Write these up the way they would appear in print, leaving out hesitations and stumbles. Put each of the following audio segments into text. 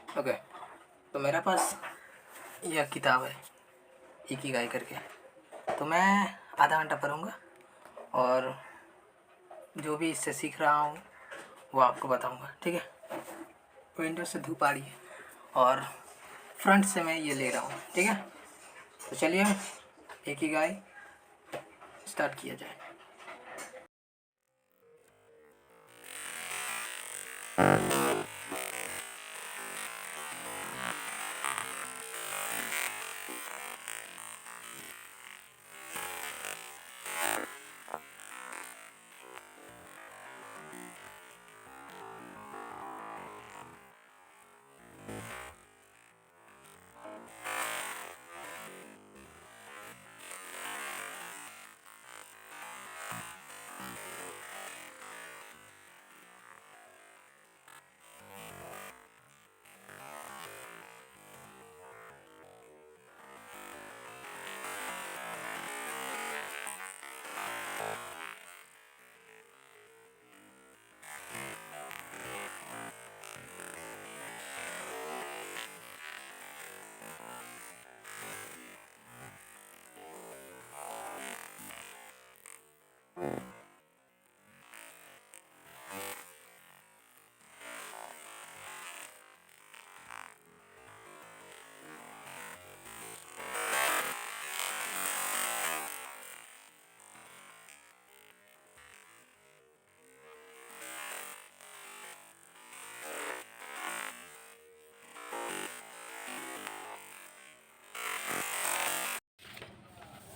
Okay, तो मेरे पास यह किताब है इकिगाई करके। तो मैं आधा घंटा पढ़ूँगा और जो भी इससे सीख रहा हूँ वो आपको बताऊँगा, ठीक है। विंडो से धूप आ रही है और फ्रंट से मैं ये ले रहा हूँ, ठीक है। तो चलिए इकिगाई स्टार्ट किया जाए।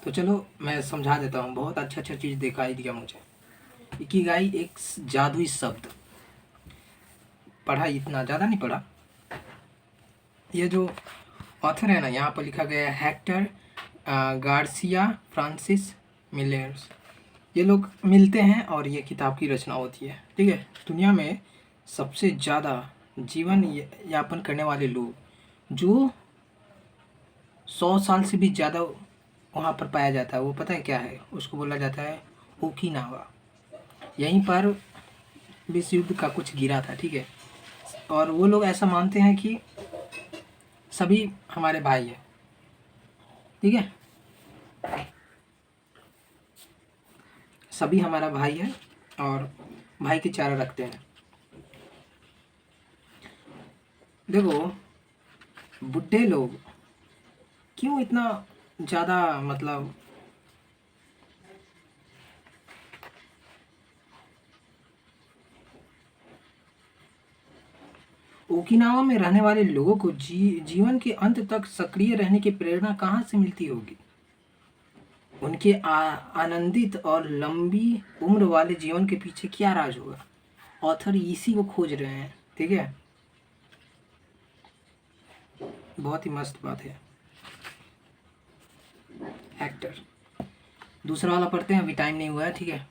तो चलो मैं समझा देता हूँ। बहुत अच्छा चीज़ दिखाई दिया मुझे। इकिगाई एक जादुई शब्द। पढ़ा, इतना ज़्यादा नहीं पढ़ा। ये जो ऑथर है ना, यहाँ पर लिखा गया है हेक्टर गार्सिया फ्रांसिस मिलेर्स। ये लोग मिलते हैं और ये किताब की रचना होती है, ठीक है। दुनिया में सबसे ज़्यादा जीवन यापन करने वाले लोग जो 100 साल से भी ज़्यादा वहाँ पर पाया जाता है, वो पता है क्या है? उसको बोला जाता है ओकिनावा। यहीं पर विश्व युद्ध का कुछ गिरा था, ठीक है। और वो लोग ऐसा मानते हैं कि सभी हमारे भाई हैं, ठीक है। सभी हमारा भाई है और भाई की चारा रखते हैं। देखो, बुढ़े लोग क्यों इतना ज़्यादा मतलब ओकिनावा में रहने वाले लोगों को जीवन के अंत तक सक्रिय रहने की प्रेरणा कहाँ से मिलती होगी? उनके आनंदित और लंबी उम्र वाले जीवन के पीछे क्या राज होगा? ऑथर इसी को खोज रहे हैं, ठीक है। बहुत ही मस्त बात है। एक्टर दूसरा वाला पढ़ते हैं, अभी टाइम नहीं हुआ है, ठीक है।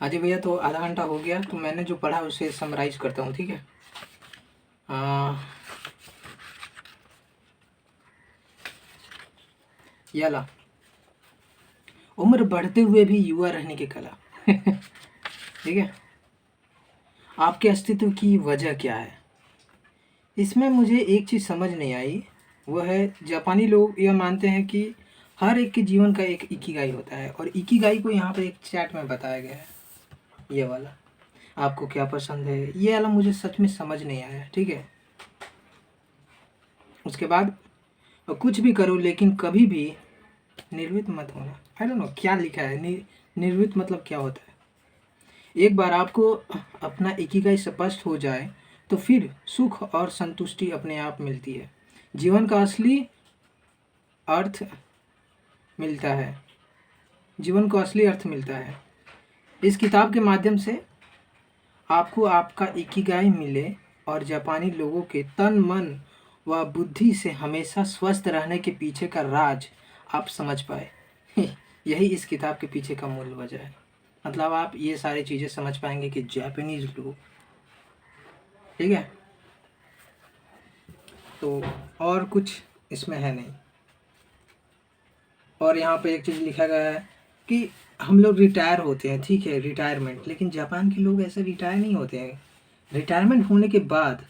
अजय भैया तो आधा घंटा हो गया, तो मैंने जो पढ़ा उसे समराइज करता हूँ, ठीक है। ये ला, उम्र बढ़ते हुए भी युवा रहने की कला। ठीक है। आपके अस्तित्व की वजह क्या है? इसमें मुझे एक चीज़ समझ नहीं आई, वह है जापानी लोग यह मानते हैं कि हर एक के जीवन का एक इकिगाई होता है, और इकिगाई को यहाँ पर एक चैट में बताया गया है, ये वाला। आपको क्या पसंद है, ये वाला मुझे सच में समझ नहीं आया, ठीक है। उसके बाद कुछ भी करो लेकिन कभी भी निर्वित मत होना। आई डोंट नो क्या लिखा है, निर्वित मतलब क्या होता है। एक बार आपको अपना इकिगाई स्पष्ट हो जाए तो फिर सुख और संतुष्टि अपने आप मिलती है। जीवन का असली अर्थ मिलता है, जीवन को असली अर्थ मिलता है। इस किताब के माध्यम से आपको आपका इकिगाई मिले और जापानी लोगों के तन मन व बुद्धि से हमेशा स्वस्थ रहने के पीछे का राज आप समझ पाए। यही इस किताब के पीछे का मूल वजह है। मतलब आप ये सारी चीज़ें समझ पाएंगे कि जापानीज लोग, ठीक है। तो और कुछ इसमें है नहीं। और यहाँ पे एक चीज़ लिखा गया है कि हम लोग रिटायर होते हैं, ठीक है, रिटायरमेंट, लेकिन जापान के लोग ऐसे रिटायर नहीं होते हैं। रिटायरमेंट होने के बाद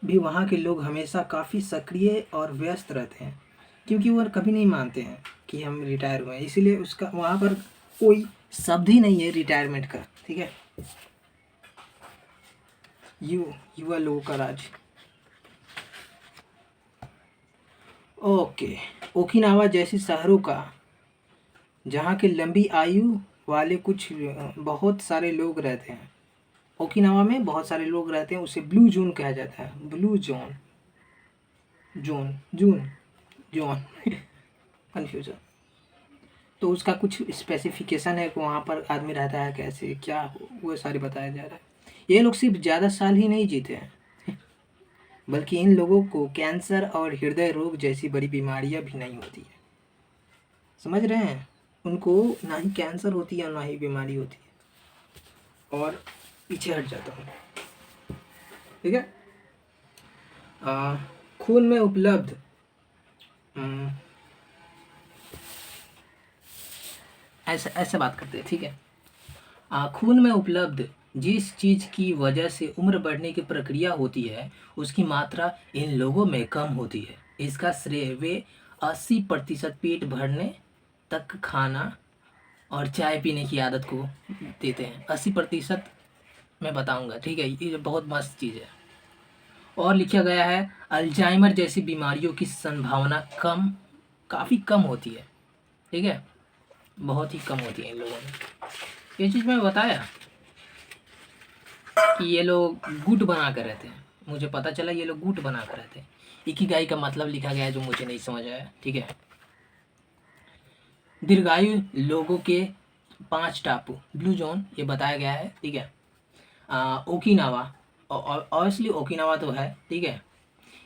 भी वहाँ के लोग हमेशा काफ़ी सक्रिय और व्यस्त रहते हैं, क्योंकि वो कभी नहीं मानते हैं कि हम रिटायर हुए हैं। इसीलिए उसका वहाँ पर कोई शब्द ही नहीं है रिटायरमेंट का, ठीक है। युवा लोगों का राज। ओके। ओकिनावा जैसी शहरों का, जहाँ के लंबी आयु वाले कुछ बहुत सारे लोग रहते हैं। ओकिनावा में बहुत सारे लोग रहते हैं, उसे ब्लू जोन कहा जाता है। ब्लू जोन, जोन, जून, जोन, कन्फ्यूजन। तो उसका कुछ स्पेसिफिकेशन है कि वहाँ पर आदमी रहता है कैसे, क्या, वो सारी बताया जा रहा है। ये लोग सिर्फ ज़्यादा साल ही नहीं जीते हैं, बल्कि इन लोगों को कैंसर और हृदय रोग जैसी बड़ी बीमारियां भी नहीं होती है। समझ रहे हैं? उनको ना ही कैंसर होती है ना ही बीमारी होती है। और पीछे हट जाता हूँ, ठीक है। खून में उपलब्ध ऐसे ऐसे बात करते हैं, ठीक है। खून में उपलब्ध जिस चीज़ की वजह से उम्र बढ़ने की प्रक्रिया होती है, उसकी मात्रा इन लोगों में कम होती है। इसका श्रेय वे 80% पेट भरने तक खाना और चाय पीने की आदत को देते हैं। 80% मैं बताऊंगा, ठीक है, ये बहुत मस्त चीज़ है। और लिखा गया है अल्जाइमर जैसी बीमारियों की संभावना काफ़ी कम होती है, ठीक है, बहुत ही कम होती है इन लोगों में। ये चीज़ मैं बताया कि ये लोग गुट बना कर रहते हैं, मुझे पता चला ये लोग गुट बना कर रहते हैं। इकिगाई का मतलब लिखा गया है जो मुझे नहीं समझ आया, ठीक है। दीर्घायु लोगों के 5 टापू, ब्लू जोन, ये बताया गया है, ठीक है। ओकिनावा, ऑब्वियसली ओकिनावा तो है, ठीक है।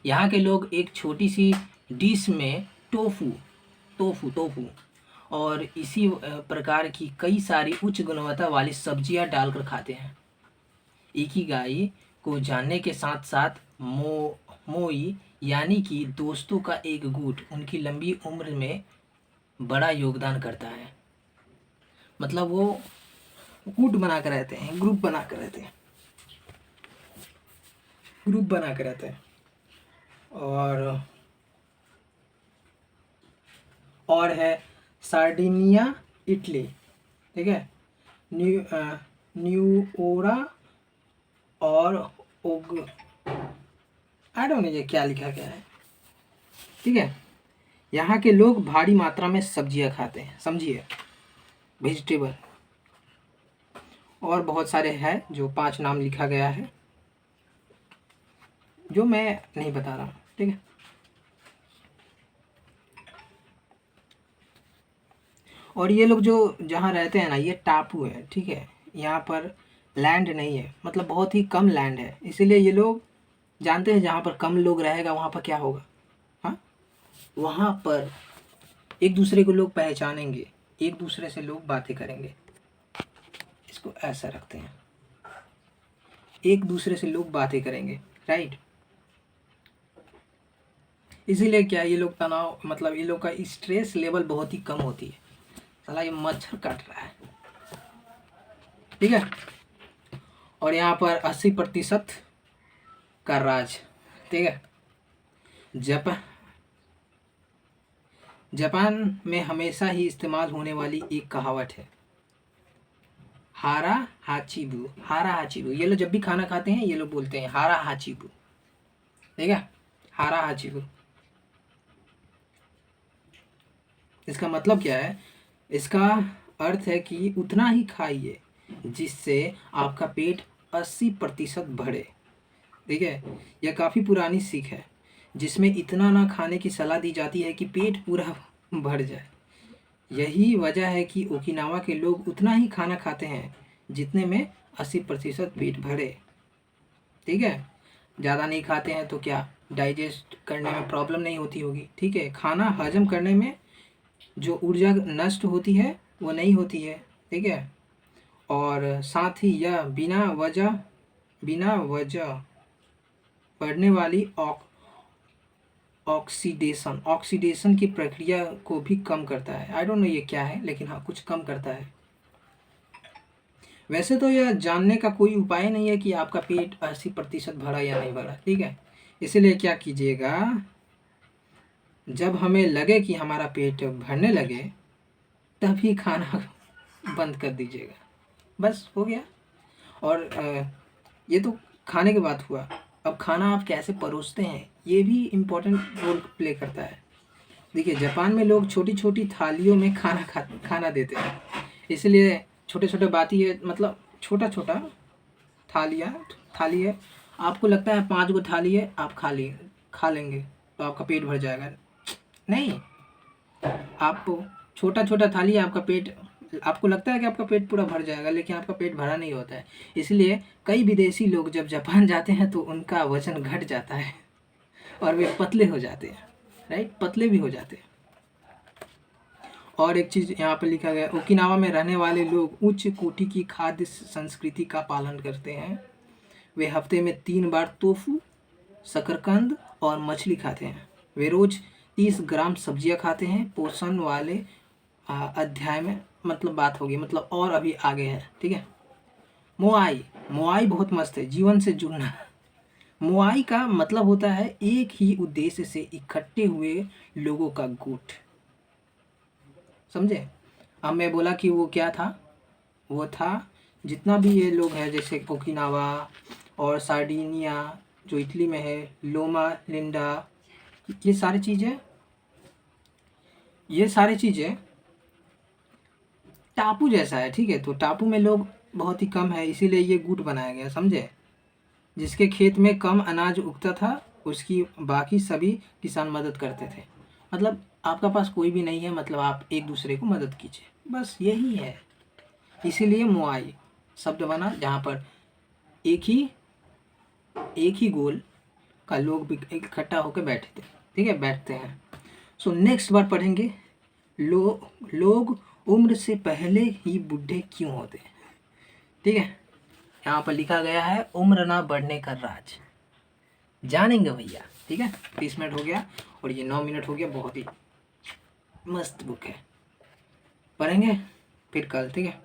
यहाँ के लोग एक छोटी सी डिश में टोफू टोफू टोफू और इसी प्रकार की कई सारी उच्च गुणवत्ता वाली सब्जियां डालकर खाते हैं। इकिगाई को जानने के साथ साथ मोई यानी कि दोस्तों का एक गुट उनकी लंबी उम्र में बड़ा योगदान करता है। मतलब वो गुट बना कर रहते हैं, ग्रुप बना कर रहते हैं, ग्रुप बना कर रहते हैं। और है सार्डिनिया, इटली, ठीक है। न्यूओरा और ओग, आई डोंट नो ये क्या लिखा गया है, ठीक है। यहाँ के लोग भारी मात्रा में सब्जियां खाते हैं, समझिए, वेजिटेबल। और बहुत सारे हैं जो 5 नाम लिखा गया है, जो मैं नहीं बता रहा हूँ, ठीक है। और ये लोग जो जहाँ रहते हैं ना, ये टापू है, ठीक है। यहाँ पर लैंड नहीं है, मतलब बहुत ही कम लैंड है, इसीलिए ये लोग जानते हैं जहाँ पर कम लोग रहेगा वहाँ पर क्या होगा। हाँ, वहाँ पर एक दूसरे को लोग पहचानेंगे, एक दूसरे से लोग बातें करेंगे, इसको ऐसा रखते हैं, एक दूसरे से लोग बातें करेंगे, राइट। इसीलिए क्या ये लोग तनाव मतलब ये लोग का स्ट्रेस लेवल बहुत ही कम होती है। साला ये मच्छर काट रहा है, ठीक है। और यहाँ पर 80% का राज, ठीक है। जापान में हमेशा ही इस्तेमाल होने वाली एक कहावत है, हारा हाचिबू। हारा हाचिबू, ये लोग जब भी खाना खाते हैं ये लोग बोलते हैं हारा हाचिबू, ठीक है, हारा हाचिबू। इसका मतलब क्या है? इसका अर्थ है कि उतना ही खाइए जिससे आपका पेट 80% भरे, ठीक है। यह काफ़ी पुरानी सीख है जिसमें इतना ना खाने की सलाह दी जाती है कि पेट पूरा भर जाए। यही वजह है कि ओकिनावा के लोग उतना ही खाना खाते हैं जितने में 80% पेट भरे, ठीक है। ज़्यादा नहीं खाते हैं तो क्या डाइजेस्ट करने में प्रॉब्लम नहीं होती होगी, ठीक है। खाना हजम करने में जो ऊर्जा नष्ट होती है वो नहीं होती है, ठीक है। और साथ ही यह बिना वजह बढ़ने वाली ऑक्सीडेशन की प्रक्रिया को भी कम करता है। आई डोंट नो ये क्या है, लेकिन हाँ कुछ कम करता है। वैसे तो यह जानने का कोई उपाय नहीं है कि आपका पेट 80% भरा या नहीं भरा, ठीक है। इसीलिए क्या कीजिएगा, जब हमें लगे कि हमारा पेट भरने लगे तभी खाना बंद कर दीजिएगा, बस हो गया। और ये तो खाने की बात हुआ। अब खाना आप कैसे परोसते हैं ये भी इम्पोर्टेंट रोल प्ले करता है। देखिए जापान में लोग छोटी छोटी थालियों में खाना देते हैं, इसलिए छोटे छोटे बात ही है, मतलब छोटा छोटा थाली है, आपको लगता है 5 गो थाली है, आप खा लेंगे तो आपका पेट भर जाएगा। नहीं, आपको छोटा छोटा थाली है, आपका पेट, आपको लगता है कि आपका पेट पूरा भर जाएगा, लेकिन आपका पेट भरा नहीं होता है। इसलिए कई विदेशी लोग जब जापान जाते हैं तो उनका वजन घट जाता है और वे पतले हो जाते हैं, राइट, पतले भी हो जाते हैं। और एक चीज़ यहाँ पर लिखा गया, ओकिनावा में रहने वाले लोग उच्च कोटि की खाद्य संस्कृति का पालन करते हैं। वे हफ्ते में 3 बार टोफू, शकरकंद और मछली खाते हैं। वे रोज़ 30 ग्राम सब्जियां खाते हैं। पोषण वाले अध्याय में मतलब बात होगी, मतलब और अभी आगे है, ठीक है। मोआई बहुत मस्त है, जीवन से जुड़ना। मोआई का मतलब होता है एक ही उद्देश्य से इकट्ठे हुए लोगों का गुट, समझे। अब मैं बोला कि वो क्या था, वो था जितना भी ये लोग हैं, जैसे ओकिनावा और सार्डिनिया जो इटली में है, लोमा लिंडा, ये सारी चीज़ें टापू जैसा है, ठीक है। तो टापू में लोग बहुत ही कम है, इसीलिए ये गुट बनाया गया, समझे। जिसके खेत में कम अनाज उगता था उसकी बाकी सभी किसान मदद करते थे। मतलब आपका पास कोई भी नहीं है, मतलब आप एक दूसरे को मदद कीजिए, बस यही है। इसीलिए मोआई शब्द बना, जहाँ पर एक ही गोल का लोग भी इकट्ठा होकर बैठे थे, ठीक है, बैठते हैं। सो नेक्स्ट बार पढ़ेंगे लोग उम्र से पहले ही बूढ़े क्यों होते हैं, ठीक है। यहाँ पर लिखा गया है उम्र ना बढ़ने का राज, जानेंगे भैया, ठीक है। 30 मिनट हो गया और ये 9 मिनट हो गया, बहुत ही मस्त बुक है, पढ़ेंगे फिर कल, ठीक है।